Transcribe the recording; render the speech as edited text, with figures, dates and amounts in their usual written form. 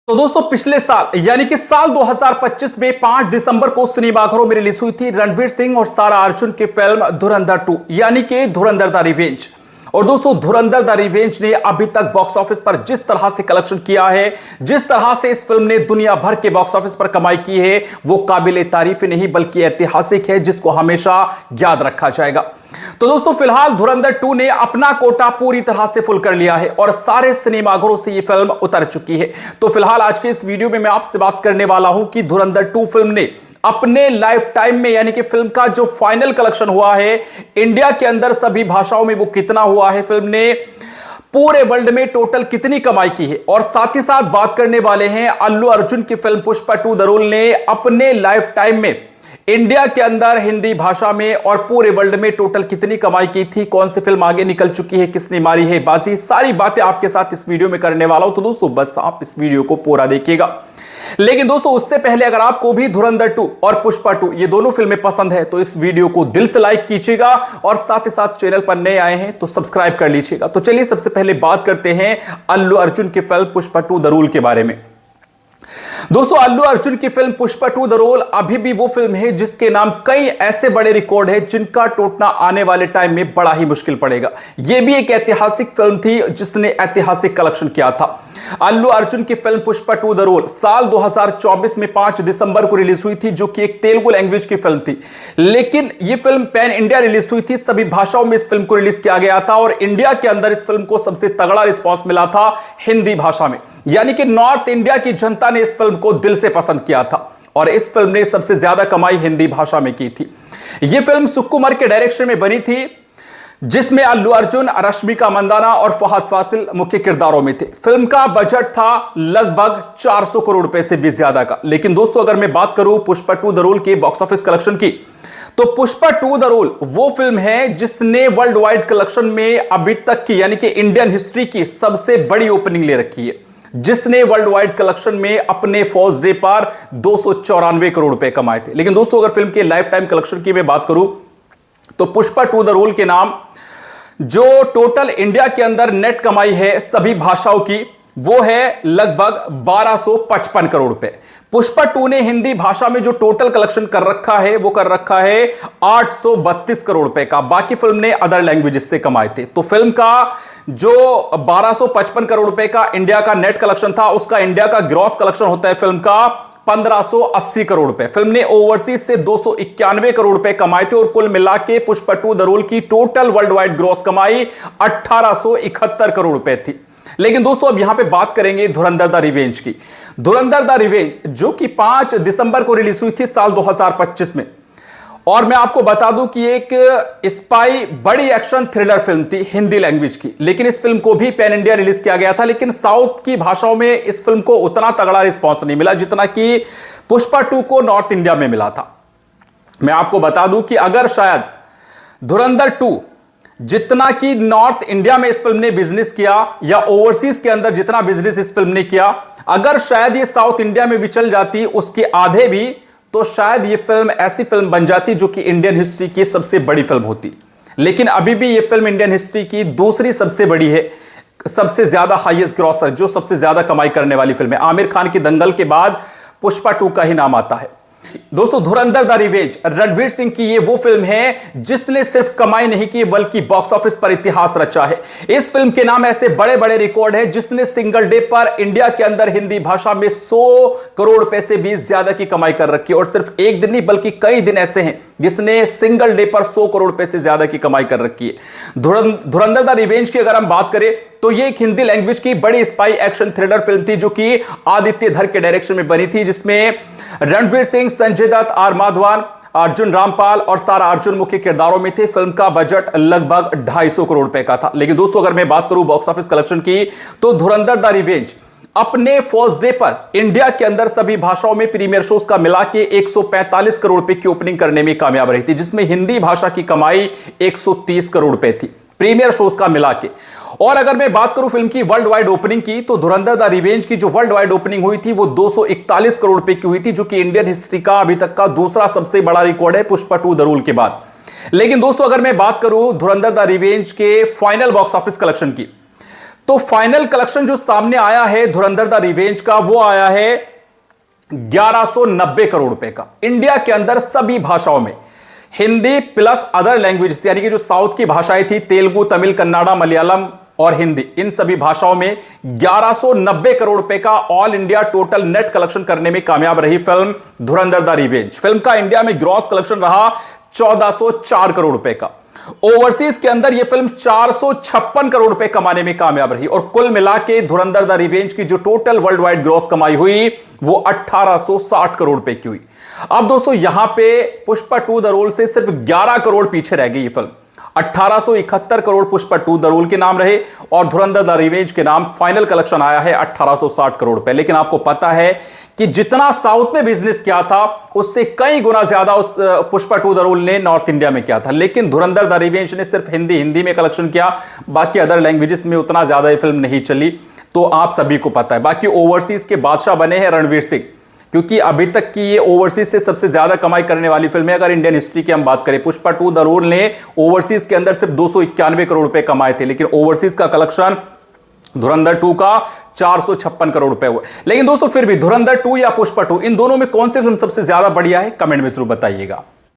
तो दोस्तों पिछले साल यानी कि साल 2025 में 5 दिसंबर को सिनेमाघरों में रिलीज हुई थी रणवीर सिंह और सारा अर्जुन की फिल्म धुरंधर 2 यानी कि धुरंधर द रिवेंज। और दोस्तों धुरंधर द रिवेंज ने अभी तक बॉक्स ऑफिस पर जिस तरह से कलेक्शन किया है, जिस तरह से इस फिल्म ने दुनिया भर के बॉक्स ऑफिस पर कमाई की है, वो काबिले तारीफ नहीं बल्कि ऐतिहासिक है, जिसको हमेशा याद रखा जाएगा। तो दोस्तों फिलहाल धुरंधर 2 ने अपना कोटा पूरी तरह से फुल कर लिया है और सारे सिनेमाघरों से ये फिल्म उतर चुकी है। तो फिलहाल आज के इस वीडियो में मैं आपसे बात करने वाला हूं कि धुरंधर 2 फिल्म ने अपने लाइफ टाइम में यानी कि फिल्म का जो फाइनल कलेक्शन हुआ है इंडिया के अंदर सभी भाषाओं में वो कितना हुआ है, फिल्म ने पूरे वर्ल्ड में टोटल कितनी कमाई की है। और साथ ही साथ बात करने वाले हैं अल्लू अर्जुन की फिल्म पुष्पा 2 द रूल ने अपने लाइफ टाइम में इंडिया के अंदर हिंदी भाषा में और पूरे वर्ल्ड में टोटल कितनी कमाई की थी, कौन सी फिल्म आगे निकल चुकी है, किसने मारी है बाजी, सारी बातें आपके साथ इस वीडियो में करने वाला हूं। तो दोस्तों बस आप इस वीडियो को पूरा देखिएगा। लेकिन दोस्तों उससे पहले अगर आपको भी धुरंधर 2 और पुष्पा 2 ये दोनों फिल्में पसंद है तो इस वीडियो को दिल से लाइक कीजिएगा और साथ ही साथ चैनल पर नए आए हैं तो सब्सक्राइब कर लीजिएगा। तो चलिए सबसे पहले बात करते हैं अल्लू अर्जुन की फिल्म पुष्पा 2 द रूल के बारे में। दोस्तों अल्लू अर्जुन की फिल्म पुष्पा 2 द रोल अभी भी वो फिल्म है जिसके नाम कई ऐसे बड़े रिकॉर्ड है जिनका टूटना आने वाले टाइम में बड़ा ही मुश्किल पड़ेगा। यह भी एक ऐतिहासिक फिल्म थी जिसने ऐतिहासिक कलेक्शन किया था। अल्लू अर्जुन की फिल्म पुष्पा 2 द रोल साल 2024 में 5 दिसंबर को रिलीज हुई थी, जो कि एक तेलुगु लैंग्वेज की फिल्म थी। लेकिन यह फिल्म पैन इंडिया रिलीज हुई थी, सभी भाषाओं में इस फिल्म को रिलीज किया गया था और इंडिया के अंदर इस फिल्म को सबसे तगड़ा रिस्पॉन्स मिला था हिंदी भाषा में, यानी कि नॉर्थ इंडिया की जनता ने इस फिल्म को दिल से पसंद किया था और इस फिल्म ने सबसे ज्यादा कमाई हिंदी भाषा में की थी। यह फिल्म सुकुमार के डायरेक्शन में बनी थी, जिसमें अल्लू अर्जुन, रश्मिका मंदाना और फहद फासिल मुख्य किरदारों में थे। फिल्म का बजट था लगभग 400 करोड़ रुपए से भी ज्यादा का। लेकिन दोस्तों अगर मैं बात करूं पुष्पा 2 द रोल के बॉक्स ऑफिस कलेक्शन की, तो पुष्पा 2 द रोल वो फिल्म है जिसने वर्ल्ड वाइड कलेक्शन में अभी तक की यानी कि इंडियन हिस्ट्री की सबसे बड़ी ओपनिंग ले रखी है, जिसने वर्ल्ड वाइड कलेक्शन में अपने फर्स्ट डे पर 294 करोड़ रुपए कमाए थे। लेकिन दोस्तों अगर फिल्म के लाइफ टाइम कलेक्शन की मैं बात करूं तो पुष्पा 2 द रोल के नाम जो टोटल इंडिया के अंदर नेट कमाई है सभी भाषाओं की, वो है लगभग 1255 करोड़ रुपए। पुष्पा 2 ने हिंदी भाषा में जो टोटल कलेक्शन कर रखा है वो कर रखा है 832 करोड़ रुपए का। बाकी फिल्म ने अदर लैंग्वेजेस से कमाए थे। तो फिल्म का जो 1255 करोड़ रुपए का इंडिया का नेट कलेक्शन था, उसका इंडिया का ग्रॉस कलेक्शन होता है फिल्म का 1580 करोड़ रुपए। फिल्म ने ओवरसीज से 291 करोड़ रुपए कमाए थे और कुल मिला के पुष्पा 2 द रोल की टोटल वर्ल्ड वाइड ग्रॉस कमाई 1871 करोड़ रुपए थी। लेकिन दोस्तों अब यहां पे बात करेंगे धुरंधर द रिवेंज की। धुरंधर द रिवेंज जो कि 5 दिसंबर को रिलीज हुई थी साल 2025 में, और मैं आपको बता दूं कि एक स्पाई बड़ी एक्शन थ्रिलर फिल्म थी हिंदी लैंग्वेज की। लेकिन इस फिल्म को भी पैन इंडिया रिलीज किया गया था, लेकिन साउथ की भाषाओं में इस फिल्म को उतना तगड़ा रिस्पॉन्स नहीं मिला जितना कि पुष्पा 2 को नॉर्थ इंडिया में मिला था। मैं आपको बता दूं कि अगर शायद धुरंधर 2 जितना कि नॉर्थ इंडिया में इस फिल्म ने बिजनेस किया या ओवरसीज के अंदर जितना बिजनेस इस फिल्म ने किया, अगर शायद ये साउथ इंडिया में भी चल जाती उसके आधे भी, तो शायद ये फिल्म ऐसी फिल्म बन जाती जो कि इंडियन हिस्ट्री की सबसे बड़ी फिल्म होती। लेकिन अभी भी ये फिल्म इंडियन हिस्ट्री की दूसरी सबसे बड़ी है, सबसे ज्यादा हाईएस्ट ग्रॉसर, जो सबसे ज्यादा कमाई करने वाली फिल्म है। आमिर खान की दंगल के बाद पुष्पा 2 का ही नाम आता है। दोस्तों धुरंधर द रिवेंज रणवीर सिंह की ये वो फिल्म है जिसने सिर्फ कमाई नहीं की बल्कि बॉक्स ऑफिस पर इतिहास रचा है। इस फिल्म के नाम ऐसे बड़े बड़े रिकॉर्ड है जिसने सिंगल डे पर इंडिया के अंदर हिंदी भाषा में 100 करोड़ रुपए से भी ज्यादा की कमाई कर रखी है। और सिर्फ एक दिन नहीं बल्कि कई दिन ऐसे हैं जिसने सिंगल डे पर 100 करोड़ रुपए से ज्यादा की कमाई कर रखी है। धुरंधर द रिवेंज की अगर हम बात करें तो ये एक हिंदी लैंग्वेज की बड़ी स्पाई एक्शन थ्रिलर फिल्म थी जो कि आदित्य धर के डायरेक्शन में बनी थी, जिसमें रणवीर सिंह, संजय दत्त, आर माधवन, अर्जुन रामपाल और सारा अर्जुन मुख्य किरदारों में थे। फिल्म का बजट लगभग 250 करोड़ रुपए का था। लेकिन दोस्तों अगर मैं बात करूं बॉक्स ऑफिस कलेक्शन की, तो धुरंधर द रिवेंज अपने फर्स्ट डे पर इंडिया के अंदर सभी भाषाओं में प्रीमियर शोज का मिला के 145 करोड़ रुपए की ओपनिंग करने में कामयाब रही थी, जिसमें हिंदी भाषा की कमाई 130 करोड़ रुपए थी प्रीमियर शोज का मिला के। और अगर मैं बात करूं फिल्म की वर्ल्ड वाइड ओपनिंग की, तो धुरंधर द रिवेंज की जो वर्ल्ड वाइड ओपनिंग हुई थी वो 241 करोड़ रुपए की हुई थी, जो कि इंडियन हिस्ट्री का अभी तक का दूसरा सबसे बड़ा रिकॉर्ड है पुष्पा 2 द रूल के बाद। लेकिन दोस्तों अगर मैं बात करूं धुरंधर द रिवेंज के फाइनल बॉक्स ऑफिस कलेक्शन की, तो फाइनल कलेक्शन जो सामने आया है धुरंधर द रिवेंज का, वो आया है 1190 करोड़ रुपए का। इंडिया के अंदर सभी भाषाओं में, हिंदी प्लस अदर लैंग्वेज, यानी कि जो साउथ की भाषाएं थी, तेलुगु, तमिल, कन्नाडा, मलयालम और हिंदी, इन सभी भाषाओं में 1190 करोड़ रुपए का all India total net collection करने में कामयाब रही film Dhurandhar the revenge. Film का इंडिया में ग्रॉस कलेक्शन रहा 1404 करोड़ रुपए का। ओवरसीज के अंदर यह फिल्म 456 करोड़ रुपए कमाने में कामयाब रही और कुल मिला के धुरंधर द रिवेंज की जो टोटल वर्ल्ड वाइड ग्रॉस कमाई हुई वो 1860 करोड़ रुपए की हुई। अब दोस्तों यहां पे पुष्पा 2 द रोल से सिर्फ 11 करोड़ पीछे रह गई ये film. 1871 crore Pushpa 2 the rule के नाम रहे और धुरंधर द रिवेंज के नाम फाइनल कलेक्शन आया है 1860 करोड़ रुपए। लेकिन आपको पता है कि जितना साउथ में बिजनेस किया था उससे कई गुना ज्यादा उस पुष्पा 2 द रोल ने नॉर्थ इंडिया में किया था। लेकिन धुरंधर द रिवेंज ने सिर्फ हिंदी में कलेक्शन किया, बाकी अदर लैंग्वेजेस में उतना ज्यादा ये फिल्म नहीं चली, तो आप सभी को पता है। बाकी ओवरसीज के बादशाह बने हैं रणवीर सिंह, क्योंकि अभी तक की ये ओवरसीज से सबसे ज्यादा कमाई करने वाली फिल्म है अगर इंडियन हिस्ट्री की हम बात करें। पुष्पा 2 द रोल ने ओवरसीज के अंदर सिर्फ 291 करोड़ रुपए कमाए थे, लेकिन ओवरसीज का कलेक्शन धुरंधर 2 का 456 करोड़ रुपए हुए। लेकिन दोस्तों फिर भी धुरंधर 2 या पुष्पा 2, इन दोनों में कौन सी फिल्म सबसे ज्यादा बढ़िया है, कमेंट में जरूर बताइएगा।